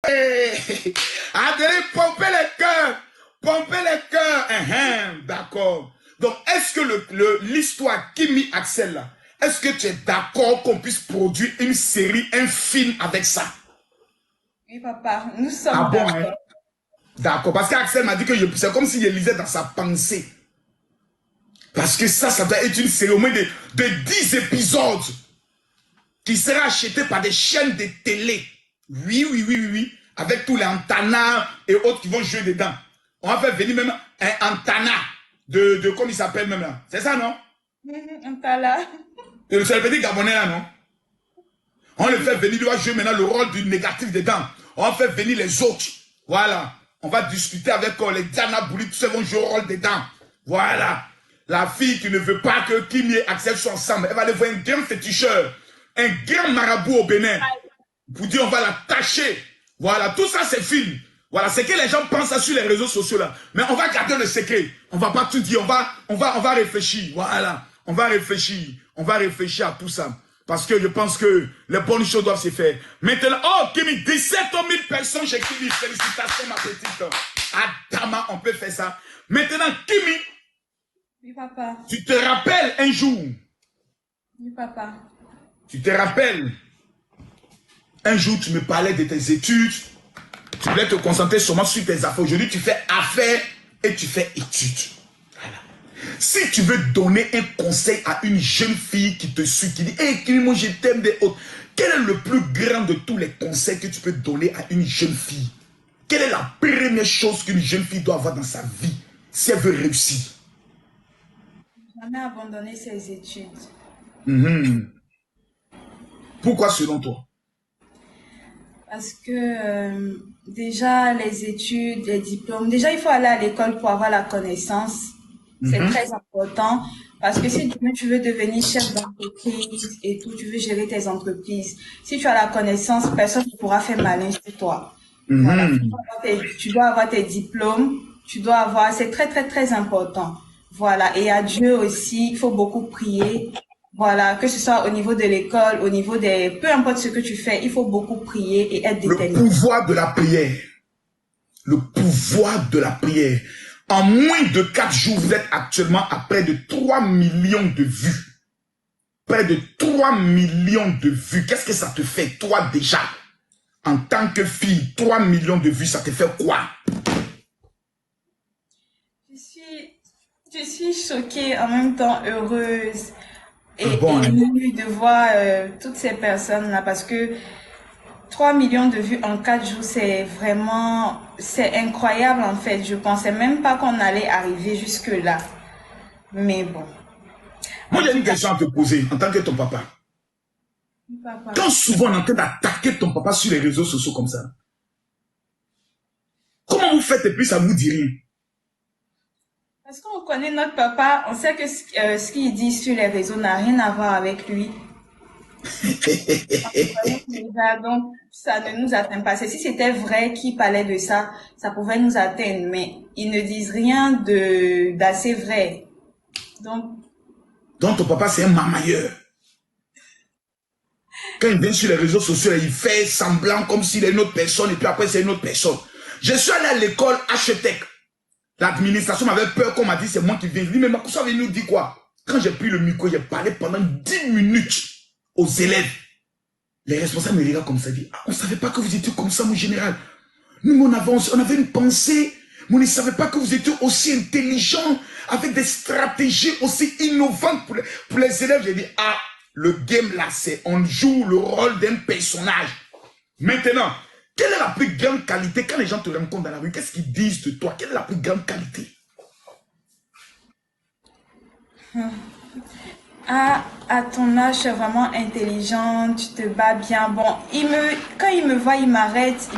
Hey, allez, pompez les cœurs. Pompez les cœurs. D'accord. Donc, est-ce que l'histoire Kimi Axel, là, est-ce que tu es d'accord qu'on puisse produire une série, un film avec ça? Oui, papa, nous sommes bon, d'accord. Hein? D'accord, parce qu'Axel m'a dit que c'est comme s'il lisait dans sa pensée. Parce que ça doit être une série au moins de 10 épisodes qui sera acheté par des chaînes de télé. Oui. Avec tous les Antana et autres qui vont jouer dedans. On va faire venir même un Antana de comment il s'appelle même là. C'est ça, non? Antala. C'est le petit Gabonais là, non? On le fait venir, il va jouer maintenant le rôle du négatif dedans. On va faire venir les autres. Voilà. On va discuter avec les Diana Bouli, tous ceux vont jouer le rôle dedans. Voilà. La fille qui ne veut pas que Kimi et Axel soient ensemble, elle va aller voir un grand féticheur, un grand marabout au Bénin. Pour dire on va la tâcher. Voilà, tout ça c'est film. Voilà, c'est que les gens pensent sur les réseaux sociaux là. Mais on va garder le secret. On va pas tout dire, on va réfléchir. Voilà, on va réfléchir à tout ça. Parce que je pense que les bonnes choses doivent se faire. Maintenant, oh Kimi, 17 000 personnes chez Kimi. Félicitations ma petite. Adama, on peut faire ça. Maintenant, Kimi. Oui, papa. Tu te rappelles un jour. Oui, papa. Tu te rappelles. Un jour, tu me parlais de tes études. Tu voulais te concentrer seulement sur tes affaires. Aujourd'hui, tu fais affaires et tu fais études. Voilà. Si tu veux donner un conseil à une jeune fille qui te suit, qui dit « Hey, moi je t'aime des autres », quel est le plus grand de tous les conseils que tu peux donner à une jeune fille? Quelle est la première chose qu'une jeune fille doit avoir dans sa vie si elle veut réussir? Jamais abandonner ses études. Pourquoi selon toi? Parce que déjà, les études, les diplômes, déjà, il faut aller à l'école pour avoir la connaissance. C'est très important. Parce que si tu veux devenir chef d'entreprise et tout, tu veux gérer tes entreprises, si tu as la connaissance, personne ne pourra faire malin sur toi. Voilà. Tu dois avoir tes diplômes, c'est très, très, très important. Voilà. Et à Dieu aussi, il faut beaucoup prier. Voilà, que ce soit au niveau de l'école, au niveau peu importe ce que tu fais, il faut beaucoup prier et être déterminé. Le pouvoir de la prière. Le pouvoir de la prière. En moins de 4 jours, vous êtes actuellement à près de 3 millions de vues. Près de 3 millions de vues. Qu'est-ce que ça te fait, toi, déjà? En tant que fille, 3 millions de vues, ça te fait quoi? Je suis choquée, en même temps heureuse. Et émue de voir toutes ces personnes-là parce que 3 millions de vues en 4 jours, c'est incroyable en fait. Je pensais même pas qu'on allait arriver jusque-là. Mais bon. Moi, j'ai une question à te poser en tant que ton papa. Quand souvent on est en train d'attaquer ton papa sur les réseaux sociaux comme ça, comment vous faites et puis ça vous dit rien? Parce qu'on connaît notre papa, on sait que ce qu'il dit sur les réseaux n'a rien à voir avec lui. Donc, ça ne nous atteint pas. Si c'était vrai qu'il parlait de ça, ça pouvait nous atteindre, mais ils ne disent rien d'assez vrai. Donc ton papa, c'est un mamailleur. Quand il vient sur les réseaux sociaux, il fait semblant comme s'il est une autre personne et puis après, c'est une autre personne. Je suis allé à l'école H-Tech. L'administration m'avait peur qu'on m'a dit c'est moi qui viens. Je dis mais Makusa avait nous dit quoi? Quand j'ai pris le micro, j'ai parlé pendant 10 minutes aux élèves. Les responsables me regardent comme ça, disent on ne savait pas que vous étiez comme ça, mon général. Nous, on avait une pensée, mais on ne savait pas que vous étiez aussi intelligent, avec des stratégies aussi innovantes pour les élèves. J'ai dit le game là, c'est on joue le rôle d'un personnage. Maintenant, quelle est la plus grande qualité quand les gens te rencontrent dans la rue? Qu'est-ce qu'ils disent de toi? Quelle est la plus grande qualité? À ton âge, tu es vraiment intelligente, tu te bats bien. Bon, quand il me voit, il m'arrête, il